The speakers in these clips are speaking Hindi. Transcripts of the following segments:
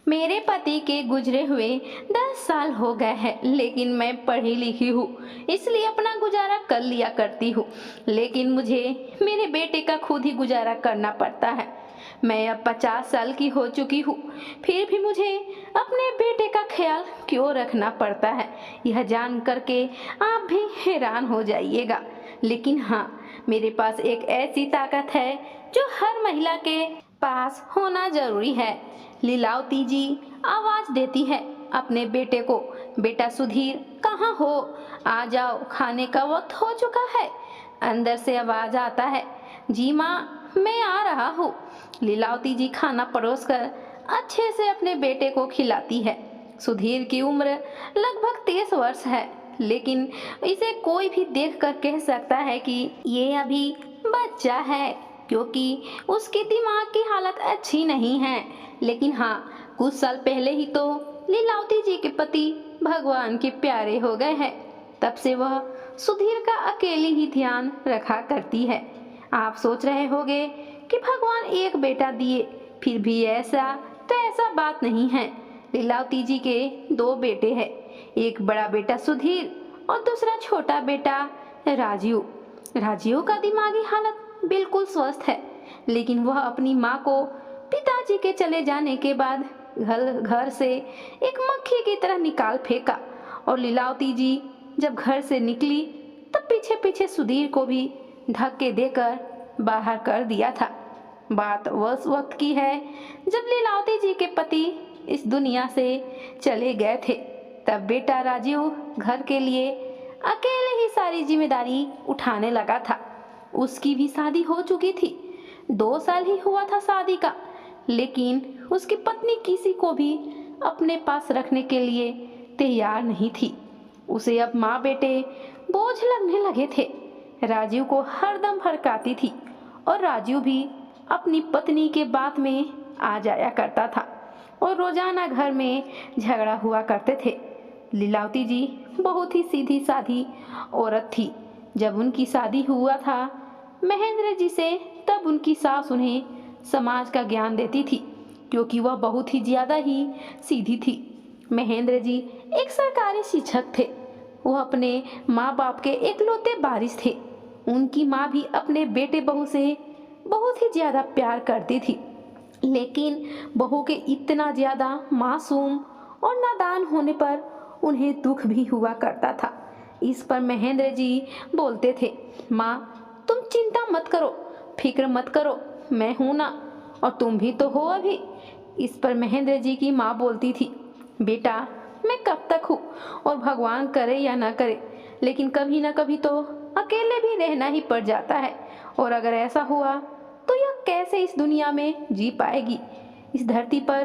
मेरे पति के गुजरे हुए 10 साल हो गए हैं, लेकिन मैं पढ़ी लिखी हूँ, इसलिए अपना गुजारा कर लिया करती हूँ। लेकिन मुझे मेरे बेटे का खुद ही गुजारा करना पड़ता है। मैं अब 50 साल की हो चुकी हूँ, फिर भी मुझे अपने बेटे का ख्याल क्यों रखना पड़ता है, यह जान करके आप भी हैरान हो जाइएगा। लेकिन हाँ, मेरे पास एक ऐसी ताकत है जो हर महिला के पास होना जरूरी है। लीलावती जी आवाज देती है अपने बेटे को, बेटा सुधीर कहाँ हो, आ जाओ, खाने का वक्त हो चुका है। अंदर से आवाज आता है, जी माँ, मैं आ रहा हूँ। लीलावती जी खाना परोसकर अच्छे से अपने बेटे को खिलाती है। सुधीर की उम्र लगभग 30 वर्ष है, लेकिन इसे कोई भी देख कर कह सकता है कि ये अभी बच्चा है, क्योंकि उसके दिमाग की हालत अच्छी नहीं है। लेकिन हाँ, कुछ साल पहले ही तो लीलावती जी के पति भगवान के प्यारे हो गए हैं। तब से वह सुधीर का अकेली ही ध्यान रखा करती है। आप सोच रहे होंगे कि भगवान एक बेटा दिए, फिर भी ऐसा तो ऐसा बात नहीं है। लीलावती जी के 2 बेटे हैं, एक बड़ा बेटा सुधीर और दूसरा छोटा बेटा राजीव। राजीव का दिमागी हालत बिल्कुल स्वस्थ है, लेकिन वह अपनी माँ को पिताजी के चले जाने के बाद घर से एक मक्खी की तरह निकाल फेंका। और लीलावती जी जब घर से निकली तब पीछे पीछे सुधीर को भी धक्के देकर बाहर कर दिया था। बात उस वक्त की है जब लीलावती जी के पति इस दुनिया से चले गए थे। तब बेटा राजीव घर के लिए अकेले ही सारी जिम्मेदारी उठाने लगा था। उसकी भी शादी हो चुकी थी, 2 साल ही हुआ था शादी का, लेकिन उसकी पत्नी किसी को भी अपने पास रखने के लिए तैयार नहीं थी। उसे अब माँ बेटे बोझ लगने लगे थे। राजीव को हरदम भड़काती थी और राजीव भी अपनी पत्नी के बात में आ जाया करता था और रोजाना घर में झगड़ा हुआ करते थे। लीलावती जी बहुत ही सीधी साधी औरत थी। जब उनकी शादी हुआ था महेंद्र जी से, तब उनकी सास उन्हें समाज का ज्ञान देती थी, क्योंकि वह बहुत ही ज्यादा ही सीधी थी। महेंद्र जी एक सरकारी शिक्षक थे। वह अपने माँ बाप के इकलौते वारिस थे। उनकी माँ भी अपने बेटे बहू से बहुत ही ज्यादा प्यार करती थी, लेकिन बहू के इतना ज्यादा मासूम और नादान होने पर उन्हें दुख भी हुआ करता था। इस पर महेंद्र जी बोलते थे, माँ तुम चिंता मत करो, फिक्र मत करो, मैं हूं ना, और तुम भी तो हो अभी। इस पर महेंद्र जी की माँ बोलती थी, बेटा मैं कब तक हूँ, और भगवान करे या ना करे, लेकिन कभी ना कभी तो अकेले भी रहना ही पड़ जाता है, और अगर ऐसा हुआ तो यह कैसे इस दुनिया में जी पाएगी, इस धरती पर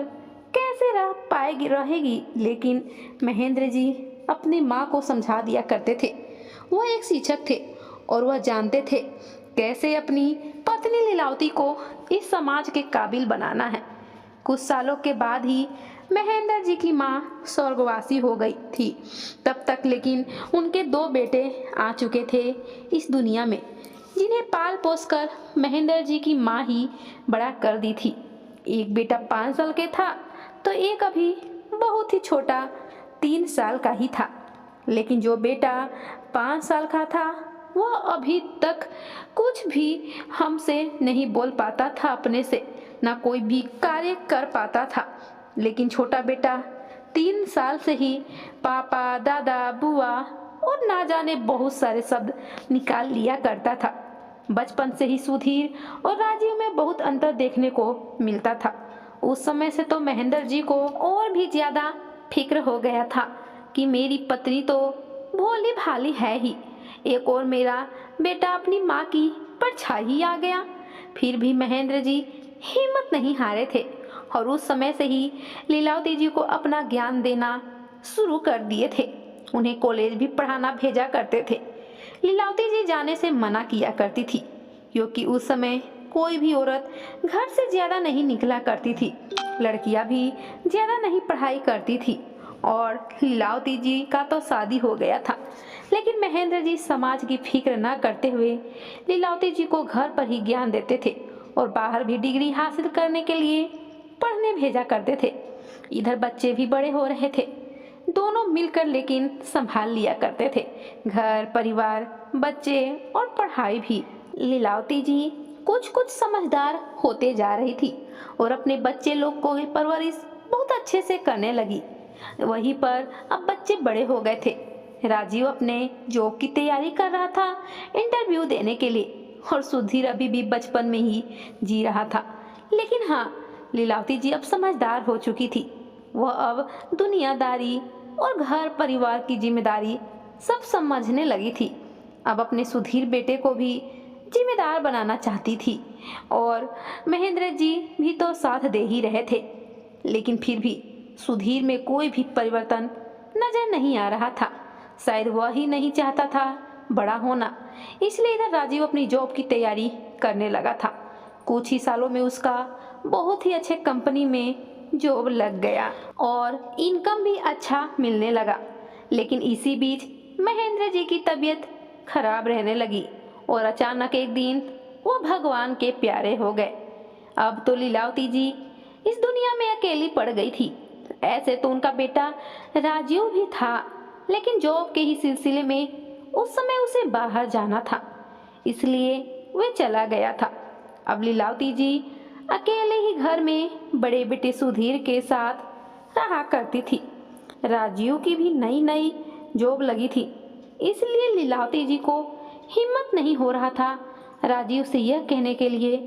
कैसे रह पाएगी रहेगी। लेकिन महेंद्र जी अपनी माँ को समझा दिया करते थे। वह एक शिक्षक थे और वह जानते थे कैसे अपनी पत्नी लीलावती को इस समाज के काबिल बनाना है। कुछ सालों के बाद ही महेंद्र जी की माँ स्वर्गवासी हो गई थी। तब तक लेकिन उनके 2 बेटे आ चुके थे इस दुनिया में, जिन्हें पाल पोस कर महेंद्र जी की माँ ही बड़ा कर दी थी। एक बेटा 5 साल के था तो एक अभी बहुत ही छोटा 3 साल का ही था। लेकिन जो बेटा 5 साल का था वह अभी तक कुछ भी हमसे नहीं बोल पाता था, अपने से ना कोई भी कार्य कर पाता था। लेकिन छोटा बेटा 3 साल से ही पापा, दादा, बुआ और ना जाने बहुत सारे शब्द निकाल लिया करता था। बचपन से ही सुधीर और राजीव में बहुत अंतर देखने को मिलता था। उस समय से तो महेंद्र जी को और भी ज्यादा फिक्र हो गया था कि मेरी पत्नी तो भोली भाली है ही, एक और मेरा बेटा अपनी माँ की परछाई आ गया। फिर भी महेंद्र जी हिम्मत नहीं हारे थे और उस समय से ही लीलावती जी को अपना ज्ञान देना शुरू कर दिए थे। उन्हें कॉलेज भी पढ़ाना भेजा करते थे। लीलावती जी जाने से मना किया करती थी, क्योंकि उस समय कोई भी औरत घर से ज्यादा नहीं निकला करती थी, लड़कियां भी ज्यादा नहीं पढ़ाई करती थी, और लीलावती जी का तो शादी हो गया था। लेकिन महेंद्र जी समाज की फिक्र न करते हुए लीलावती जी को घर पर ही ज्ञान देते थे और बाहर भी डिग्री हासिल करने के लिए पढ़ने भेजा करते थे। इधर बच्चे भी बड़े हो रहे थे, दोनों मिलकर लेकिन संभाल लिया करते थे, घर परिवार, बच्चे और पढ़ाई भी। लीलावती जी कुछ कुछ समझदार होते जा रही थी और अपने बच्चे लोग को परवरिश बहुत अच्छे से करने लगी। वहीं पर अब बच्चे बड़े हो गए थे। राजीव अपने जॉब की तैयारी कर रहा था इंटरव्यू देने के लिए, और सुधीर अभी भी बचपन में ही जी रहा था। लेकिन हाँ, लीलावती जी अब समझदार हो चुकी थी। वह अब दुनियादारी और घर परिवार की जिम्मेदारी सब समझने लगी थी। अब अपने सुधीर बेटे को भी जिम्मेदार बनाना चाहती थी, और महेंद्र जी भी तो साथ दे ही रहे थे। लेकिन फिर भी सुधीर में कोई भी परिवर्तन नजर नहीं आ रहा था। शायद वह ही नहीं चाहता था बड़ा होना, इसलिए इधर राजीव अपनी जॉब की तैयारी करने लगा था। कुछ ही सालों में उसका बहुत ही अच्छे कंपनी में जॉब लग गया और इनकम भी अच्छा मिलने लगा। लेकिन इसी बीच महेंद्र जी की तबीयत खराब रहने लगी और अचानक एक दिन वो भगवान के प्यारे हो गए। अब तो लीलावती जी इस दुनिया में अकेली पड़ गई थी। ऐसे तो उनका बेटा राजीव भी था, लेकिन जॉब के ही सिलसिले में उस समय उसे बाहर जाना था, इसलिए वह चला गया था। अब लीलावती जी अकेले ही घर में बड़े बेटे सुधीर के साथ रहा करती थी। राजीव की भी नई नई जॉब लगी थी, इसलिए लीलावती जी को हिम्मत नहीं हो रहा था राजीव से यह कहने के लिए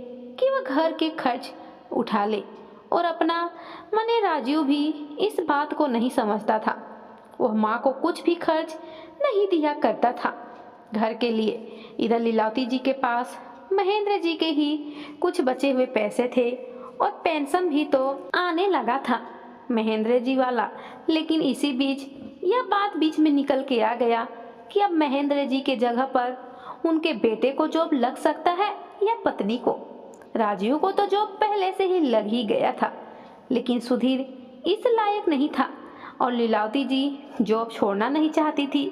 कि वह घर के खर्च उठा ले, और अपना मने राजीव भी इस बात को नहीं समझता था। वह माँ को कुछ भी खर्च नहीं दिया करता था घर के लिए। इधर लीलावती जी के पास महेंद्र जी के ही कुछ बचे हुए पैसे थे और पेंशन भी तो आने लगा था महेंद्र जी वाला। लेकिन इसी बीच यह बात बीच में निकल के आ गया कि अब महेंद्र जी के जगह पर उनके बेटे को जॉब लग सकता है या पत्नी को। राजीव को तो जॉब पहले से ही लग ही गया था, लेकिन सुधीर इस लायक नहीं था और लीलावती जी जॉब छोड़ना नहीं चाहती थी,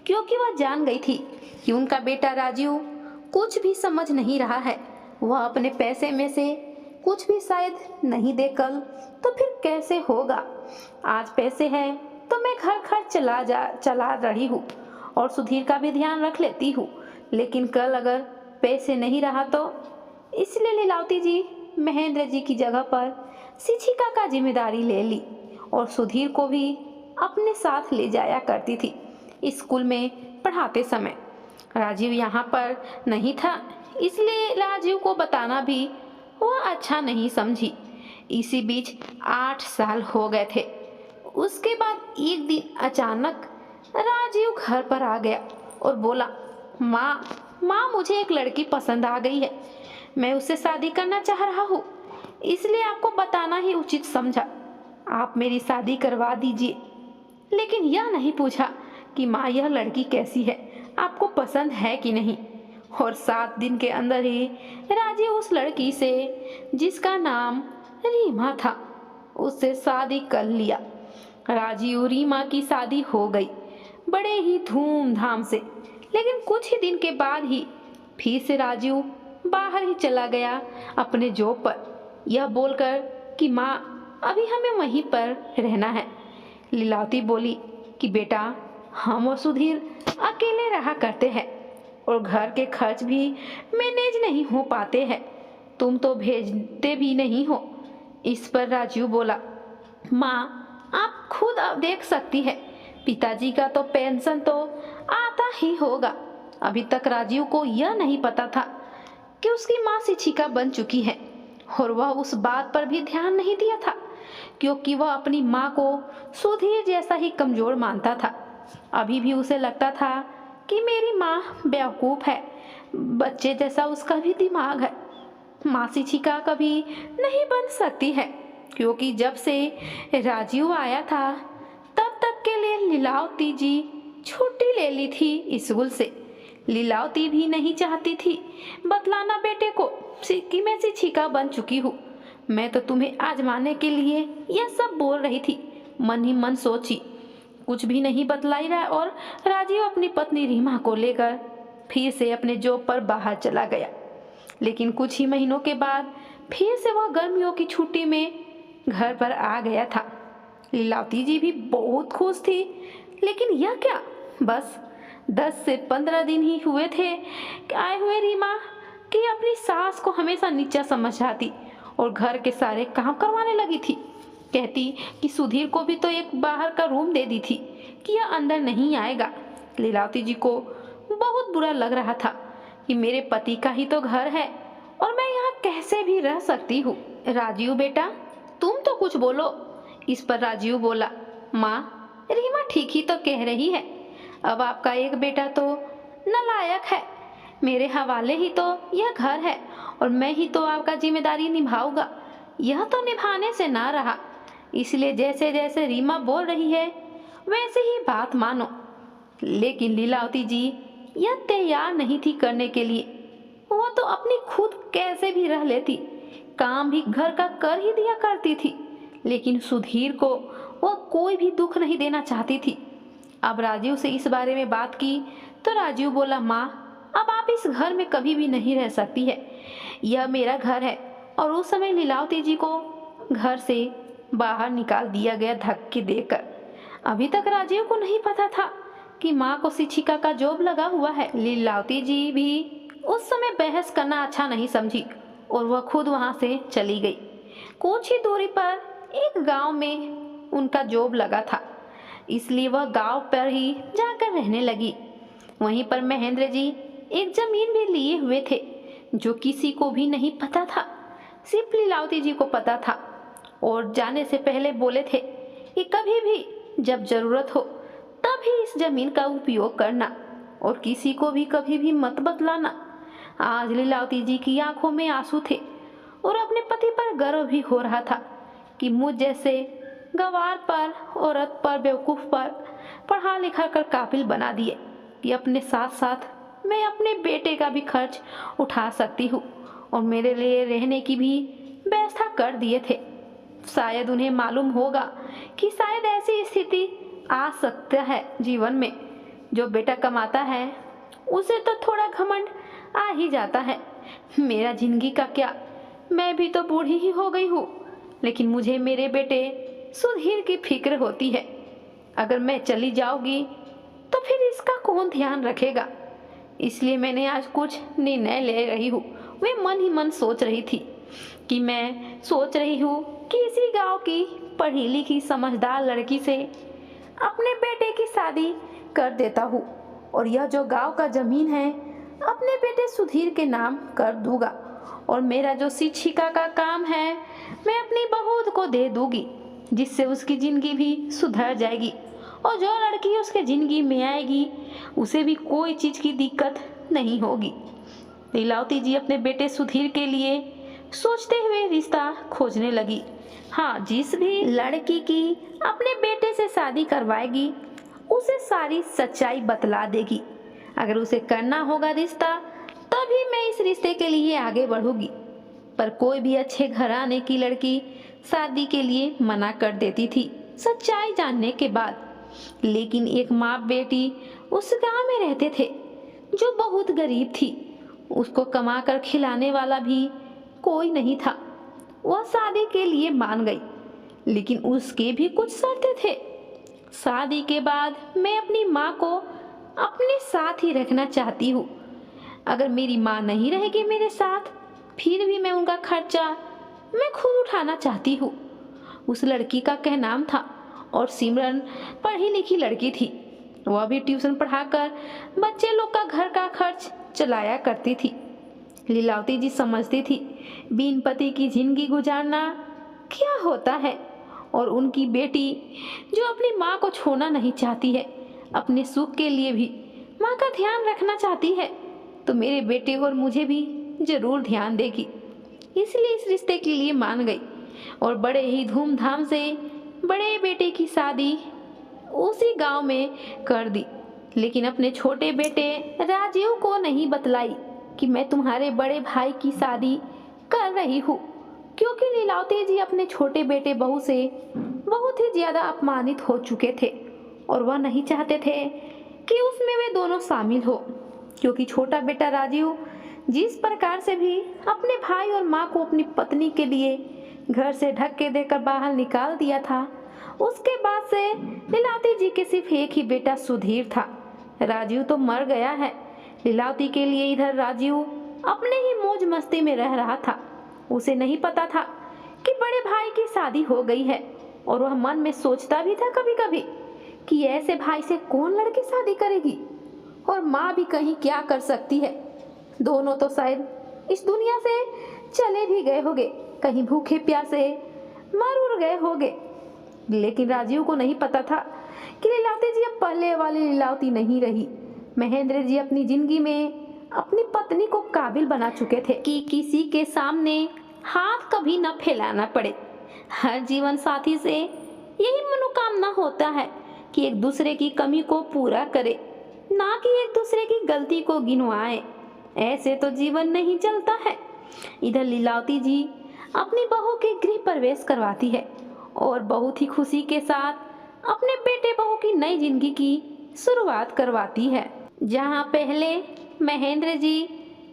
क्योंकि वह जान गई थी कि उनका बेटा राजीव कुछ भी समझ नहीं रहा है। वह अपने पैसे में से कुछ भी शायद नहीं दे कल, तो फिर कैसे होगा। आज पैसे हैं तो मैं घर खर्च चला रही हूँ और सुधीर का भी ध्यान रख लेती हूँ, लेकिन कल अगर पैसे नहीं रहा तो। इसलिए लीलावती जी महेंद्र जी की जगह पर शिक्षिका का जिम्मेदारी ले ली और सुधीर को भी अपने साथ ले जाया करती थी स्कूल में पढ़ाते समय। राजीव यहाँ पर नहीं था, इसलिए राजीव को बताना भी वह अच्छा नहीं समझी। इसी बीच 8 साल हो गए थे। उसके बाद एक दिन अचानक राजीव घर पर आ गया और बोला, माँ मुझे एक लड़की पसंद आ गई है, मैं उससे शादी करना चाह रहा हूँ, इसलिए आपको बताना ही उचित समझा। आप मेरी शादी करवा दीजिए। लेकिन यह नहीं पूछा कि माँ यह लड़की कैसी है, आपको पसंद है कि नहीं। और 7 दिन के अंदर ही राजीव उस लड़की से, जिसका नाम रीमा था, उससे शादी कर लिया। राजीव रीमा की शादी हो गई बड़े ही धूमधाम से। लेकिन कुछ ही दिन के बाद ही फिर से राजीव बाहर ही चला गया अपने जॉब पर, यह बोलकर कि माँ अभी हमें वहीं पर रहना है। लीलावती बोली कि बेटा हम और सुधीर अकेले रहा करते हैं और घर के खर्च भी मैनेज नहीं हो पाते हैं, तुम तो भेजते भी नहीं हो। इस पर राजीव बोला, माँ आप खुद अब देख सकती है, पिताजी का तो पेंशन तो आता ही होगा। अभी तक राजीव को यह नहीं पता था कि उसकी माँ शिक्षिका बन चुकी है, और वह उस बात पर भी ध्यान नहीं दिया था क्योंकि वह अपनी माँ को सुधीर जैसा ही कमजोर मानता था। अभी भी उसे लगता था कि मेरी माँ बेवकूफ़ है, बच्चे जैसा उसका भी दिमाग है, माँ शिक्षिका कभी नहीं बन सकती है। क्योंकि जब से राजीव आया था तब तक के लिए लीलावती जी छुट्टी ले ली थी स्कूल से। लीलावती भी नहीं चाहती थी बतलाना बेटे को कि मैं शिक्षिका बन चुकी हूँ। मैं तो तुम्हें आजमाने के लिए यह सब बोल रही थी, मन ही मन सोची, कुछ भी नहीं बतलाई रहा। और राजीव अपनी पत्नी रीमा को लेकर फिर से अपने जॉब पर बाहर चला गया। लेकिन कुछ ही महीनों के बाद फिर से वह गर्मियों की छुट्टी में घर पर आ गया था। लीलावती जी भी बहुत खुश थी, लेकिन यह क्या, बस 10 से 15 दिन ही हुए थे कि आए हुए रीमा कि अपनी सास को हमेशा नीचा समझाती और घर के सारे काम करवाने लगी थी। कहती कि सुधीर को भी तो एक बाहर का रूम दे दी थी कि यह अंदर नहीं आएगा। लीलावती जी को बहुत बुरा लग रहा था कि मेरे पति का ही तो घर है और मैं यहाँ कैसे भी रह सकती हूँ। राजीव बेटा, तुम तो कुछ बोलो। इस पर राजीव बोला, माँ, रीमा ठीक ही तो कह रही है। अब आपका एक बेटा तो नालायक है, मेरे हवाले ही तो यह घर है और मैं ही तो आपका जिम्मेदारी निभाऊंगा। यह तो निभाने से ना रहा, इसलिए जैसे जैसे रीमा बोल रही है वैसे ही बात मानो। लेकिन लीलावती जी यह तैयार नहीं थी करने के लिए। वह तो अपनी खुद कैसे भी रह लेती, काम भी घर का कर ही दिया करती थी, लेकिन सुधीर को वह कोई भी दुख नहीं देना चाहती थी। अब राजीव से इस बारे में बात की तो राजीव बोला, माँ, अब आप इस घर में कभी भी नहीं रह सकती है, यह मेरा घर है। और उस समय लीलावती जी को घर से बाहर निकाल दिया गया धक्के देकर। अभी तक राजीव को नहीं पता था कि माँ को शिक्षिका का जॉब लगा हुआ है। लीलावती जी भी उस समय बहस करना अच्छा नहीं समझी और वह खुद वहां से चली गई। कुछ ही दूरी पर एक गांव में उनका जॉब लगा था, इसलिए वह गांव पर ही जाकर रहने लगी। वहीं पर महेंद्र जी एक जमीन भी लिए हुए थे जो किसी को भी नहीं पता था, सिर्फ लीलावती जी को पता था। और जाने से पहले बोले थे कि कभी भी जब जरूरत हो तभी इस जमीन का उपयोग करना और किसी को भी कभी भी मत बतलाना। आज लीलावती जी की आंखों में आंसू थे और अपने पति पर गर्व भी हो रहा था कि मुझ जैसे गंवार पर, औरत पर, बेवकूफ़ पर पढ़ा लिखा कर काबिल बना दिए कि अपने साथ साथ मैं अपने बेटे का भी खर्च उठा सकती हूँ और मेरे लिए रहने की भी व्यवस्था कर दिए थे। शायद उन्हें मालूम होगा कि शायद ऐसी स्थिति आ सकता है जीवन में, जो बेटा कमाता है उसे तो थोड़ा घमंड आ ही जाता है। मेरा जिंदगी का क्या, मैं भी तो बूढ़ी ही हो गई हूँ, लेकिन मुझे मेरे बेटे सुधीर की फिक्र होती है। अगर मैं चली जाऊंगी तो फिर इसका कौन ध्यान रखेगा। इसलिए मैंने आज कुछ निर्णय ले रही हूँ। वे मन ही मन सोच रही थी कि मैं सोच रही हूँ कि इसी गांव की पढ़ी लिखी समझदार लड़की से अपने बेटे की शादी कर देता हूँ और यह जो गांव का जमीन है अपने बेटे सुधीर के नाम कर दूंगा और मेरा जो शिक्षिका का काम है मैं अपनी बहू को दे दूंगी, जिससे उसकी जिंदगी भी सुधर जाएगी और जो लड़की उसके जिंदगी में आएगी उसे भी कोई चीज की दिक्कत नहीं होगी। लीलावती जी अपने बेटे सुधीर के लिए सोचते हुए रिश्ता खोजने लगी। हाँ, जिस भी लड़की की अपने बेटे से शादी करवाएगी उसे सारी सच्चाई बतला देगी। अगर उसे करना होगा रिश्ता तभी मैं इस रिश्ते के लिए आगे बढ़ूंगी। पर कोई भी अच्छे घराने की लड़की शादी के लिए मना कर देती थी सच्चाई जानने के बाद। लेकिन एक माँ बेटी उस गांव में रहते थे जो बहुत गरीब थी, उसको कमा कर खिलाने वाला भी कोई नहीं था। वह शादी के लिए मान गई, लेकिन उसके भी कुछ शर्तें थे। शादी के बाद मैं अपनी माँ को अपने साथ ही रखना चाहती हूँ। अगर मेरी माँ नहीं रहेगी मेरे साथ, फिर भी मैं उनका खर्चा मैं खुद उठाना चाहती हूँ। उस लड़की का क्या नाम था और सिमरन पढ़ी लिखी लड़की थी। वह भी ट्यूशन पढ़ाकर बच्चे लोग का घर का खर्च चलाया करती थी। लीलावती जी समझती थी बिन पति की जिंदगी गुजारना क्या होता है और उनकी बेटी जो अपनी माँ को छोड़ना नहीं चाहती है, अपने सुख के लिए भी माँ का ध्यान रखना चाहती है, तो मेरे बेटे और मुझे भी जरूर ध्यान देगी। इसलिए इस रिश्ते के लिए मान गई और बड़े ही धूमधाम से बड़े बेटे की शादी उसी गांव में कर दी। लेकिन अपने छोटे बेटे राजीव को नहीं बतलाई कि मैं तुम्हारे बड़े भाई की शादी कर रही हूँ, क्योंकि लीलावती जी अपने छोटे बेटे बहू से बहुत ही ज्यादा अपमानित हो चुके थे और वह नहीं चाहते थे कि उसमें वे दोनों शामिल हो। क्योंकि छोटा बेटा राजीव जिस प्रकार से भी अपने भाई और माँ को अपनी पत्नी के लिए घर से धक्के देकर बाहर निकाल दिया था। उसके बाद से लीलावती जी के सिर्फ एक ही बेटा सुधीर था। राजीव तो मर गया है। लीलावती के लिए इधर राजीव अपने ही मौज मस्ती में रह रहा था। उसे नहीं पता था कि बड़े भाई की शादी हो गई है, और वह मन में सोचता भी था कभी कभी कि ऐसे भाई से कौन लड़की शादी करेगी, और माँ भी कहीं क्या कर सकती है। दोनों तो शायद इस दुनिया से चले भी गए होंगे, कहीं भूखे प्यासे मर उड़ गए होंगे। लेकिन राजीव को नहीं पता था कि लीलावती जी अब पहले वाली लीलावती नहीं रही। महेंद्र जी अपनी जिंदगी में अपनी पत्नी को काबिल बना चुके थे कि किसी के सामने हाथ कभी न फैलाना पड़े। हर जीवन साथी से यही मनोकामना होता है कि एक दूसरे की कमी को पूरा करे, ना कि एक दूसरे की गलती को गिनवाए। ऐसे तो जीवन नहीं चलता है। इधर लीलावती जी अपनी बहू के गृह प्रवेश करवाती है और बहुत ही खुशी के साथ अपने बेटे बहू की नई जिंदगी की शुरुआत करवाती है। जहाँ पहले महेंद्र जी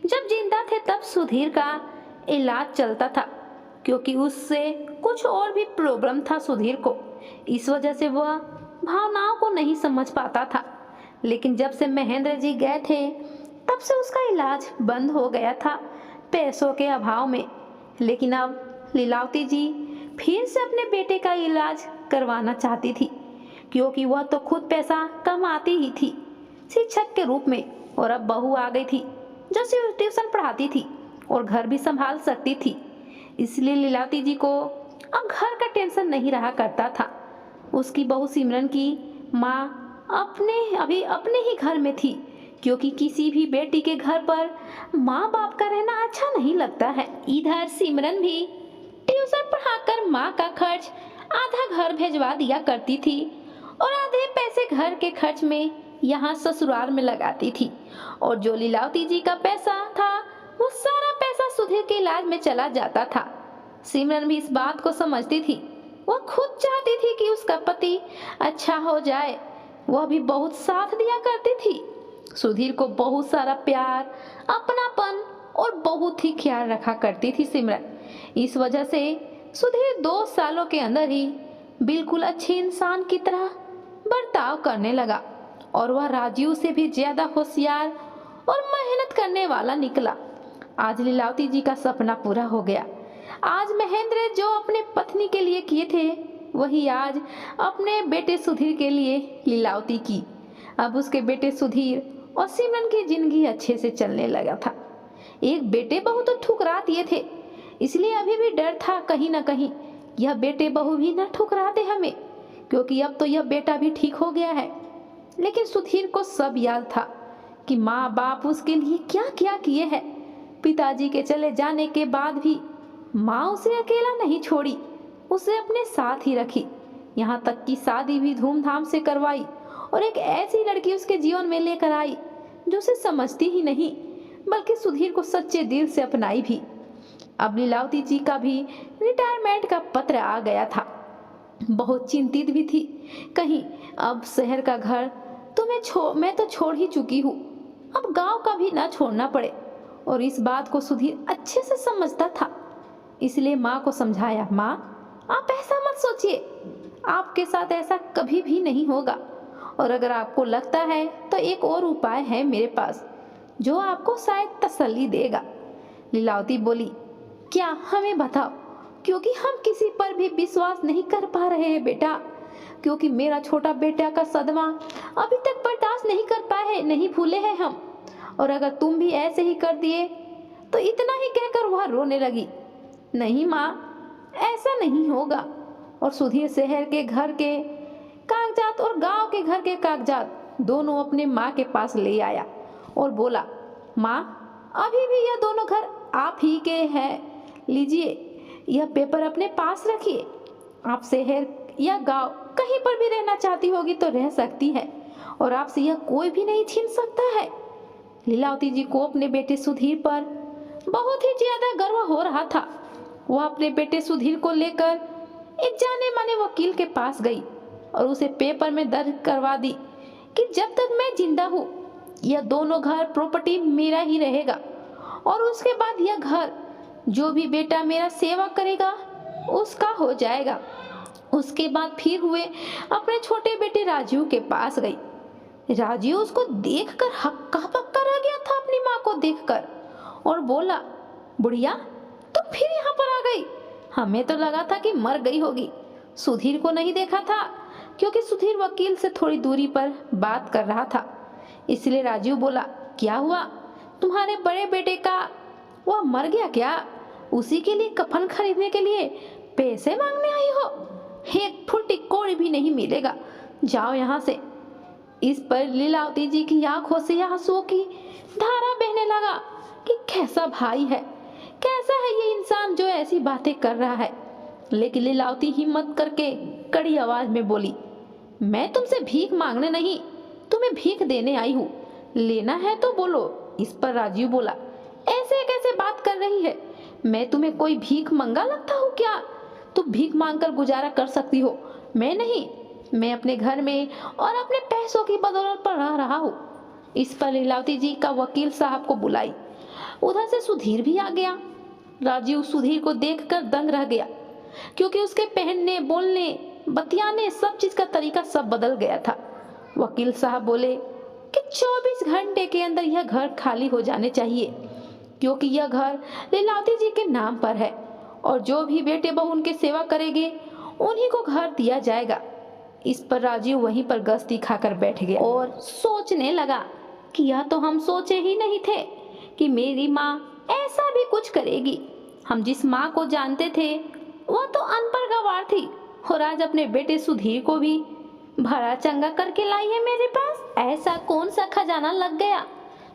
जब जिंदा थे तब सुधीर का इलाज चलता था, क्योंकि उससे कुछ और भी प्रॉब्लम था सुधीर को। इस वजह से वह भावनाओं को नहीं समझ पाता था। लेकिन जब से महेंद्र जी गए थे तब से उसका इलाज बंद हो गया था पैसों के अभाव में। लेकिन अब लीलावती जी फिर से अपने बेटे का इलाज करवाना चाहती थी, क्योंकि वह तो खुद पैसा कमाती ही थी शिक्षक के रूप में, और अब बहू आ गई थी जो सिर्फ ट्यूशन पढ़ाती थी और घर भी संभाल सकती थी। इसलिए लीलावती जी को अब घर का टेंशन नहीं रहा करता था। उसकी बहू सिमरन की माँ अभी अपने ही घर में थी, क्योंकि किसी भी बेटी के घर पर माँ बाप का रहना अच्छा नहीं लगता है। इधर सिमरन भी ट्यूशन पढ़ाकर माँ का खर्च आधा घर भेजवा दिया करती थी और आधे पैसे घर के खर्च में यहाँ ससुराल में लगाती थी। और जो लीलावती जी का पैसा था वो सारा पैसा सुधीर के इलाज में चला जाता था। सिमरन भी इस बात को समझती थी। वह खुद चाहती थी कि उसका पति अच्छा हो जाए। वह भी बहुत साथ दिया करती थी। सुधीर को बहुत सारा प्यार, अपनापन और बहुत ही ख्याल रखा करती थी सिमरन। इस वजह से सुधीर 2 सालों के अंदर ही बिल्कुल अच्छे इंसान की तरह बर्ताव करने लगा, और वह राजीव से भी ज्यादा होशियार और मेहनत करने वाला निकला। आज लीलावती जी का सपना पूरा हो गया। आज महेंद्र जो अपने पत्नी के लिए किए थे वही आज अपने बेटे सुधीर के लिए लीलावती की। अब उसके बेटे सुधीर और सिमरन की जिंदगी अच्छे से चलने लगा था। एक बेटे बहू तो ठुकरा दिए थे, इसलिए अभी भी डर था कहीं ना कहीं यह बेटे बहू भी ना ठुकरा दे हमें, क्योंकि अब तो यह बेटा भी ठीक हो गया है। लेकिन सुधीर को सब याद था कि माँ बाप उसके लिए क्या क्या किए हैं। पिताजी के चले जाने के बाद भी माँ उसे अकेला नहीं छोड़ी, उसे अपने साथ ही रखी। यहाँ तक कि शादी भी धूमधाम से करवाई और एक ऐसी लड़की उसके जीवन में लेकर आई जो उसे समझती ही नहीं, बल्कि सुधीर को सच्चे दिल से अपनाई भी। अब लीलावती जी का भी रिटायरमेंट का पत्र आ गया था। बहुत चिंतित भी थी, कहीं अब शहर का घर तो मैं तो छोड़ ही चुकी हूँ, अब गांव का भी ना छोड़ना पड़े। और इस बात को सुधीर अच्छे से समझता था, इसलिए माँ को समझाया, माँ आप ऐसा मत सोचिए, आपके साथ ऐसा कभी भी नहीं होगा। और अगर आपको लगता है तो एक और उपाय है मेरे पास जो आपको शायद तसल्ली देगा। लीलावती बोली, क्या, हमें बताओ, क्योंकि हम किसी पर भी विश्वास नहीं कर पा रहे हैं बेटा, क्योंकि मेरा छोटा बेटा का सदमा अभी तक बर्दाश्त नहीं कर पाए, नहीं भूले हैं हम। और अगर तुम भी ऐसे ही कर दिए तो इतना ही कहकर वह रोने लगी। नहीं माँ, ऐसा नहीं होगा। और सुधीर शहर के घर के कागजात और गांव के घर के कागजात दोनों अपने माँ के पास ले आया और बोला, माँ अभी भी यह दोनों घर आप ही के हैं, लीजिए यह पेपर अपने पास रखिए। आप शहर या गांव कहीं पर भी रहना चाहती होगी तो रह सकती है, और आपसे यह कोई भी नहीं छीन सकता है। लीलावती जी को अपने बेटे सुधीर पर बहुत ही ज्यादा गर्व हो रहा था। वह अपने बेटे सुधीर को लेकर एक जाने माने वकील के पास गई और उसे पेपर में दर्ज करवा दी कि जब तक मैं जिंदा हूँ यह दोनों घर प्रॉपर्टी मेरा ही रहेगा, और उसके बाद यह घर जो भी बेटा मेरा सेवा करेगा उसका हो जाएगा। उसके बाद फिर हुए अपने छोटे बेटे राजीव के पास गई। राजीव उसको देखकर हक्का बक्का रह गया था अपनी माँ को देखकर, और बोला, बुढ़िया तुम फिर यहाँ पर आ गई। हमें तो लगा था कि मर गई होगी। सुधीर को नहीं देखा था क्योंकि सुधीर वकील से थोड़ी दूरी पर बात कर रहा था, इसलिए राजीव बोला, क्या हुआ? तुम्हारे बड़े बेटे का वह मर गया क्या? उसी के लिए कफन खरीदने के लिए पैसे मांगने आई हो? एक फुटी कोड़ी भी नहीं मिलेगा, जाओ यहाँ से। इस पर लीलावती जी की आंखों से आंसुओं की धारा बहने लगा कि कैसा भाई है, कैसा है ये इंसान जो ऐसी बातें कर रहा है। लेकिन लीलावती हिम्मत करके कड़ी आवाज में बोली, मैं तुमसे भीख मांगने नहीं, तुम्हें भीख देने आई हूँ, लेना है तो बोलो। इस पर राजीव बोला, ऐसे कैसे बात कर रही है? मैं तुम्हें कोई भीख मंगा लगता हूँ क्या? तुम भीख मांगकर गुजारा कर सकती हो, मैं नहीं। मैं अपने घर में और अपने पैसों की बदौलत पर रह रहा हूँ। इस पर लीलावती जी का वकील साहब को बुलाई। उधर से सुधीर भी आ गया। राजीव सुधीर को देखकर दंग रह गया, क्योंकि उसके पहनने, बोलने, बतियाने, सब चीज का तरीका सब बदल गया था। वकील साहब बोले कि 24 घंटे के अंदर यह घर खाली हो जाने चाहिए, क्योंकि यह घर लीलावती जी के नाम पर है, और जो भी बेटे बहू उनकी सेवा करेंगे उन्हीं को घर दिया जाएगा। इस पर राजीव वहीं पर गस्ती खाकर बैठ गया और सोचने लगा कि यह तो हम सोचे ही नहीं थे कि मेरी माँ ऐसा भी कुछ करेगी। हम जिस माँ को जानते थे वह तो अनपढ़ गंवार थी, और आज अपने बेटे सुधीर को भी भरा चंगा करके लाई है मेरे पास। ऐसा कौन सा खजाना लग गया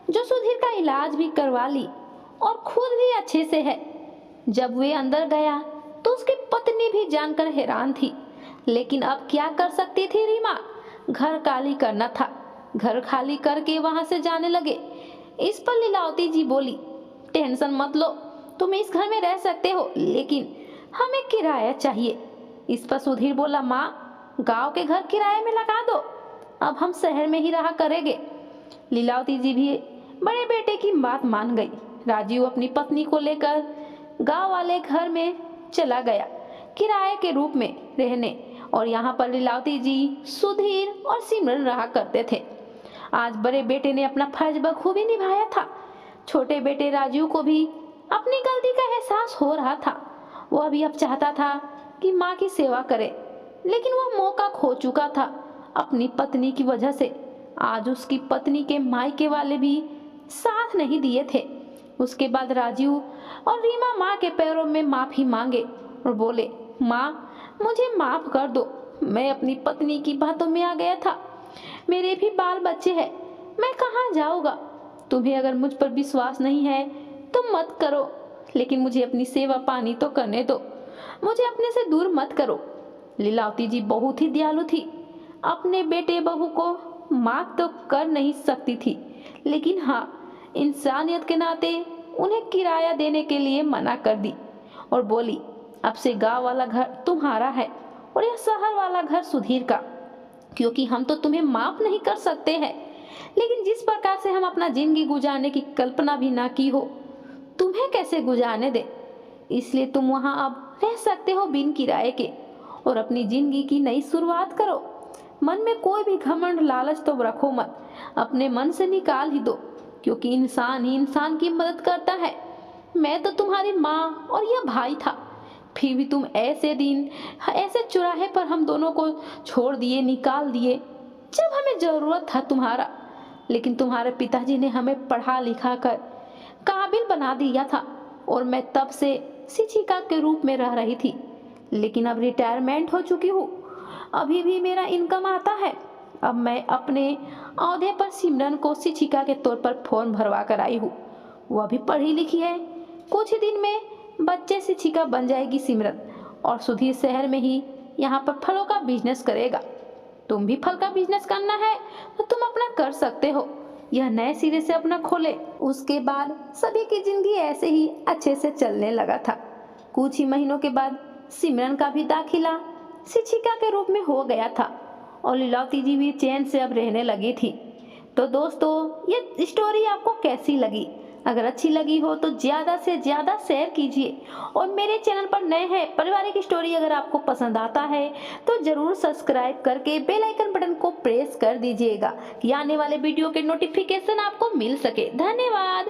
जो सुधीर का इलाज भी करवा ली और खुद भी अच्छे से है। जब वे अंदर गया तो उसकी पत्नी भी जानकर हैरान थी, लेकिन अब क्या कर सकती थी रीमा? घर खाली करना था। घर खाली करके वहां से जाने लगे। इस पर लीलावती जी बोली, टेंशन मत लो, तुम इस घर में रह सकते हो, लेकिन हमें किराया चाहिए। इस पर सुधीर बोला, माँ गांव के घर किराए में लगा दो, अब हम शहर में ही रहा करेंगे। लीलावती जी भी बड़े बेटे की बात मान गई। राजीव अपनी पत्नी को लेकर गांव वाले घर में चला गया किराए के रूप में रहने, और यहाँ पर लीलावती जी, सुधीर और सिमरन रहा करते थे। आज बड़े बेटे ने अपना फर्ज बखूबी निभाया था। छोटे बेटे राजीव को भी अपनी गलती का एहसास हो रहा था। वह भी अब चाहता था कि माँ की सेवा करे, लेकिन वह मौका खो चुका था अपनी पत्नी की वजह से। आज उसकी पत्नी के मायके वाले भी साथ नहीं दिए थे। उसके बाद राजीव और रीमा माँ के पैरों में माफी मांगे और बोले, माँ मुझे माफ कर दो, मैं अपनी पत्नी की बातों में आ गया था। मेरे भी बाल बच्चे हैं, मैं कहाँ जाऊँगा? तुम्हें अगर मुझ पर विश्वास नहीं है तो मत करो, लेकिन मुझे अपनी सेवा पानी तो करने दो, मुझे अपने से दूर मत करो। लीलावती जी बहुत ही दयालु थी। अपने बेटे बहू को माफ तो कर नहीं सकती थी, लेकिन हाँ, इंसानियत के नाते उन्हें किराया देने के लिए मना कर दी और बोली, अब से गांव वाला घर तुम्हारा है और यह शहर वाला घर सुधीर का, क्योंकि हम तो तुम्हें माफ नहीं कर सकते हैं, लेकिन जिस प्रकार से हम अपना जिंदगी गुजारने की कल्पना भी ना की हो, तुम्हें कैसे गुजारने दे। इसलिए तुम वहां अब रह सकते हो बिन किराए के, और अपनी जिंदगी की नई शुरुआत करो। मन में कोई भी घमंड लालच तो रखो मत, अपने मन से निकाल ही दो, क्योंकि इंसान ही इंसान की मदद करता है। मैं तो तुम्हारी माँ और यह भाई था, फिर भी तुम ऐसे दिन, ऐसे चौराहे पर हम दोनों को छोड़ दिए, निकाल दिए, जब हमें जरूरत था तुम्हारा। लेकिन तुम्हारे पिताजी ने हमें पढ़ा लिखा कर काबिल बना दिया था, और मैं तब से शिक्षिका के रूप में रह रही थी, लेकिन अब रिटायरमेंट हो चुकी हूँ। अभी भी मेरा इनकम आता है। अब मैं अपने औहदे पर सिमरन को शिक्षिका के तौर पर फॉर्म भरवा कर आई हूँ। वह भी पढ़ी लिखी है, कुछ ही दिन में बच्चे शिक्षिका बन जाएगी सिमरन, और सुधीर शहर में ही यहाँ पर फलों का बिजनेस करेगा। तुम भी फल का बिजनेस करना है तो तुम अपना कर सकते हो, यह नए सिरे से अपना खोले। उसके बाद सभी की जिंदगी ऐसे ही अच्छे से चलने लगा था। कुछ ही महीनों के बाद सिमरन का भी दाखिला शिक्षिका के रूप में हो गया था, और लीलावती जी भी चैन से अब रहने लगी थी। तो दोस्तों, ये स्टोरी आपको कैसी लगी? अगर अच्छी लगी हो तो ज़्यादा से ज़्यादा शेयर कीजिए और मेरे चैनल पर नए हैं पारिवारिक स्टोरी अगर आपको पसंद आता है तो ज़रूर सब्सक्राइब करके बेल आइकन बटन को प्रेस कर दीजिएगा कि आने वाले वीडियो के नोटिफिकेशन आपको मिल सके। धन्यवाद।